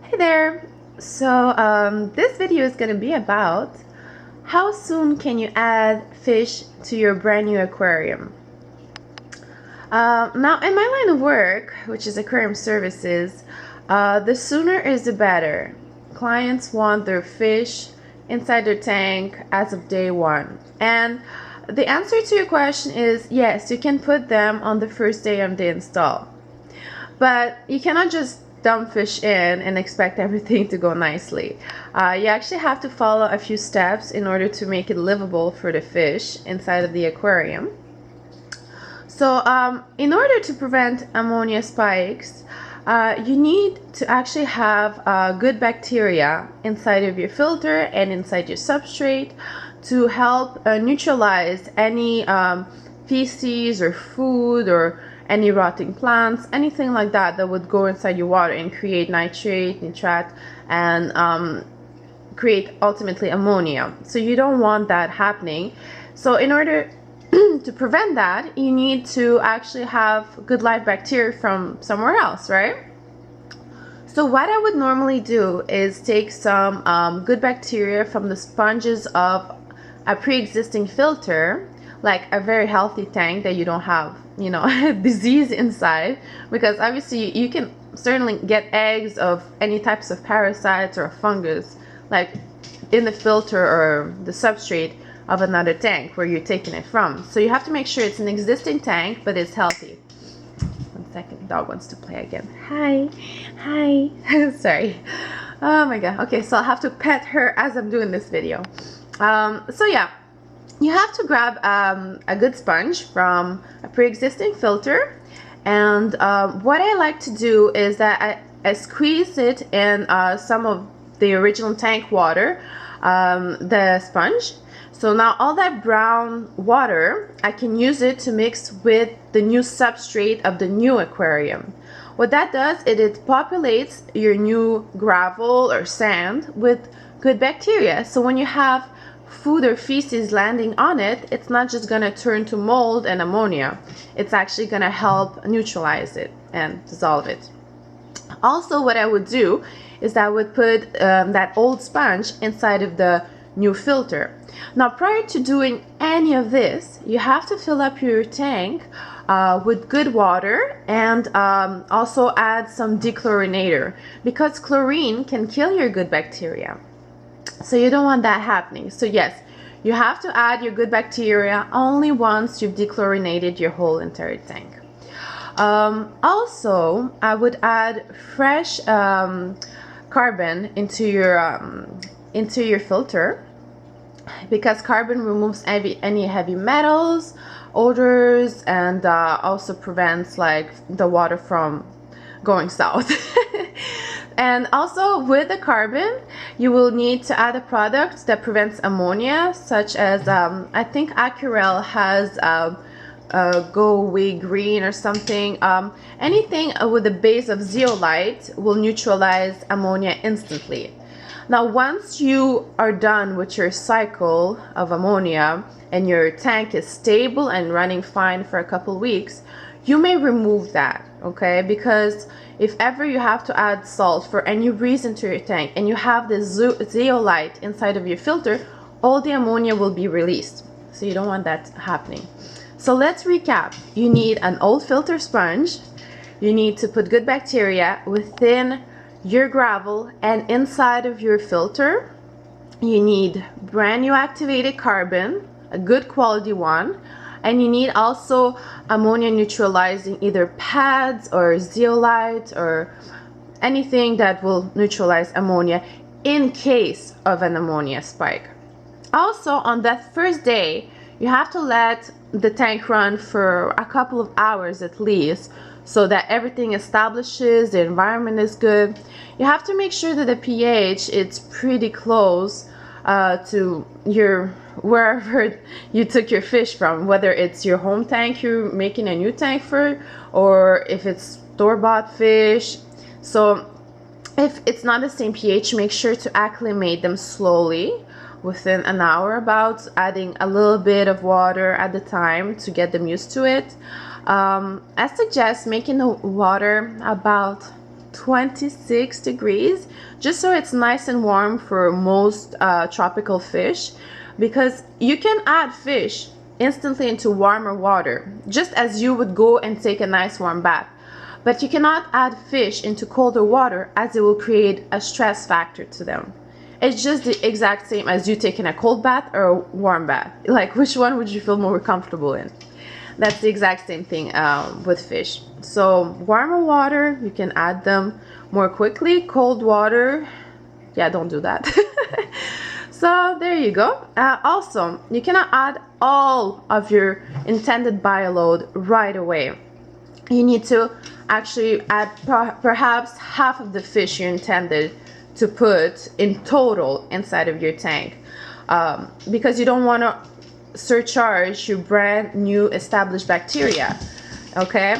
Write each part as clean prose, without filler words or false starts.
Hey there! This video is going to be about how soon can you add fish to your brand new aquarium. Now, in my line of work, which is aquarium services, the sooner is the better. Clients want their fish inside their tank as of day one. And the answer to your question is yes, you can put them on the first day of the install. But you cannot just dump fish in and expect everything to go nicely. You actually have to follow a few steps in order to make it livable for the fish inside of the aquarium. So in order to prevent ammonia spikes, you need to actually have good bacteria inside of your filter and inside your substrate to help neutralize any feces or food or any rotting plants, anything like that that would go inside your water and create nitrate, nitrat, and create ultimately ammonia. So you don't want that happening. So in order to prevent that, you need to actually have good live bacteria from somewhere else, right? So what I would normally do is take some good bacteria from the sponges of a pre-existing filter, like a very healthy tank that you don't have, you know, disease inside, because obviously you can certainly get eggs of any types of parasites or fungus like in the filter or the substrate of another tank where you're taking it from. So you have to make sure it's an existing tank but it's healthy. One second, dog wants to play again. Hi sorry. Oh my god. Okay, so I'll have to pet her as I'm doing this video. So yeah, you have to grab a good sponge from a pre-existing filter, and what I like to do is that I squeeze it in some of the original tank water, the sponge. So now all that brown water, I can use it to mix with the new substrate of the new aquarium. What that does is it populates your new gravel or sand with good bacteria. So when you have food or feces landing on it, it's not just going to turn to mold and ammonia. It's actually going to help neutralize it and dissolve it. Also, what I would do is I would put that old sponge inside of the new filter. Now, prior to doing any of this, you have to fill up your tank with good water, and also add some dechlorinator, because chlorine can kill your good bacteria. So you don't want that happening. So yes, you have to add your good bacteria only once you've dechlorinated your whole entire tank. Also, I would add fresh carbon into your filter, because carbon removes any heavy metals, odors, and also prevents like the water from going south. And also with the carbon, you will need to add a product that prevents ammonia, such as I think Aquarium has Go Away Green or something. Anything with the base of zeolite will neutralize ammonia instantly. Now, once you are done with your cycle of ammonia and your tank is stable and running fine for a couple weeks, you may remove that, okay? Because if ever you have to add salt for any reason to your tank and you have the zeolite inside of your filter, all the ammonia will be released. So you don't want that happening. So let's recap. You need an old filter sponge. You need to put good bacteria within your gravel and inside of your filter. You need brand new activated carbon, a good quality one. And you need also ammonia neutralizing either pads or zeolite or anything that will neutralize ammonia in case of an ammonia spike. Also, on that first day, you have to let the tank run for a couple of hours at least, so that everything establishes, the environment is good. You have to make sure that the pH is pretty close to your wherever you took your fish from, whether it's your home tank you're making a new tank for, or if it's store-bought fish. So if it's not the same pH, make sure to acclimate them slowly within an hour, about adding a little bit of water at the time to get them used to it. I suggest making the water about 26 degrees, just so it's nice and warm for most tropical fish, because you can add fish instantly into warmer water, just as you would go and take a nice warm bath. But you cannot add fish into colder water, as it will create a stress factor to them. It's just the exact same as you taking a cold bath or a warm bath. Like, which one would you feel more comfortable in? That's the exact same thing with fish. So warmer water, you can add them more quickly. Cold water, yeah, don't do that. So there you go. Also, you cannot add all of your intended bioload right away. You need to actually add perhaps half of the fish you intended to put in total inside of your tank, because you don't want to surcharge your brand new established bacteria. Okay,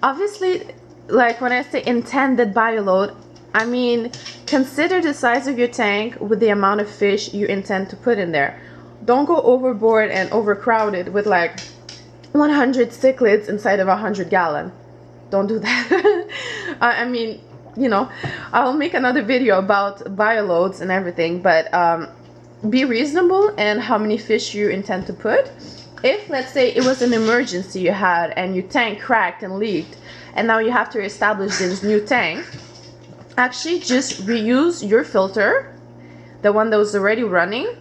obviously, like when I say intended bioload, I mean consider the size of your tank with the amount of fish you intend to put in there. Don't go overboard and overcrowd it with like 100 cichlids inside of a 100-gallon. Don't do that. I mean, you know, I'll make another video about bioloads and everything, but be reasonable in how many fish you intend to put. If, let's say, it was an emergency you had and your tank cracked and leaked, and now you have to establish this new tank, actually just reuse your filter, the one that was already running,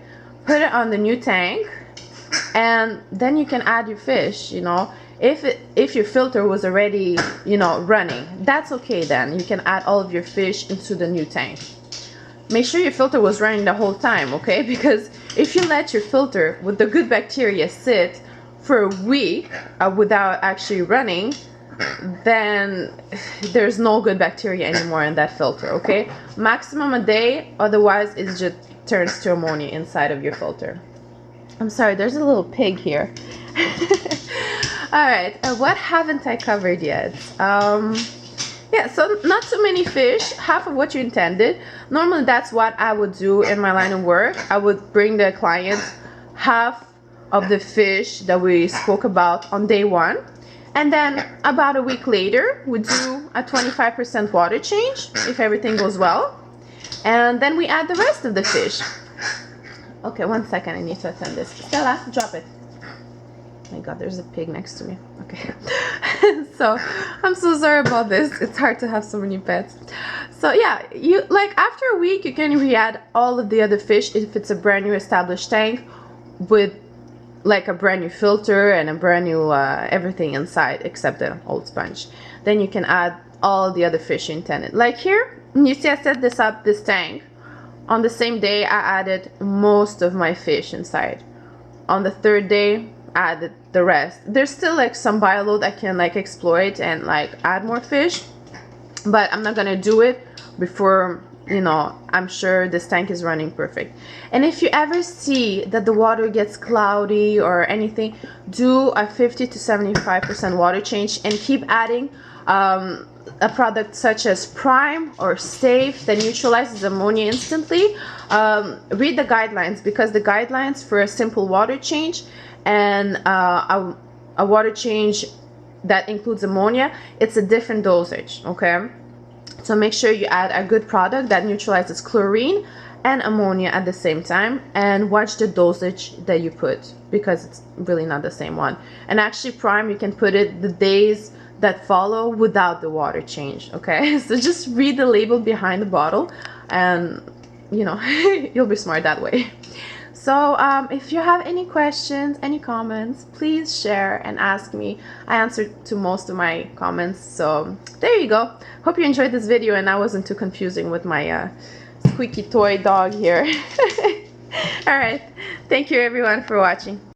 put it on the new tank, and then you can add your fish. You know, if your filter was already, you know, running, that's okay. Then you can add all of your fish into the new tank. Make sure your filter was running the whole time, okay? Because if you let your filter with the good bacteria sit for a week without actually running, then there's no good bacteria anymore in that filter, okay? Maximum a day, otherwise it just turns to ammonia inside of your filter. I'm sorry, there's a little pig here. Alright, what haven't I covered yet? Yeah, so not too many fish, half of what you intended. Normally that's what I would do in my line of work. I would bring the client half of the fish that we spoke about on day one, and then about a week later we do a 25% water change if everything goes well, and then we add the rest of the fish. Okay, 1 second, I need to attend this. Stella, drop it. Oh my god, there's a pig next to me. Okay. So I'm so sorry about this. It's hard to have so many pets. So yeah, you like after a week you can re-add all of the other fish if it's a brand new established tank with like a brand new filter and a brand new everything inside except the old sponge. Then you can add all the other fish you intended. Like here, you see I set this tank. On the same day I added most of my fish inside. On the third day I added the rest. There's still like some bioload I can like exploit and like add more fish, but I'm not gonna do it before, you know, I'm sure this tank is running perfect. And if you ever see that the water gets cloudy or anything, do a 50 to 75% water change and keep adding a product such as Prime or Safe that neutralizes ammonia instantly. Read the guidelines, because the guidelines for a simple water change and a water change that includes ammonia, it's a different dosage, okay? So make sure you add a good product that neutralizes chlorine and ammonia at the same time, and watch the dosage that you put, because it's really not the same one. And actually Prime, you can put it the days that follow without the water change, okay? So just read the label behind the bottle and, you know, you'll be smart that way. So if you have any questions, any comments, please share and ask me. I answered to most of my comments, so there you go. Hope you enjoyed this video and I wasn't too confusing with my squeaky toy dog here. All right, thank you everyone for watching.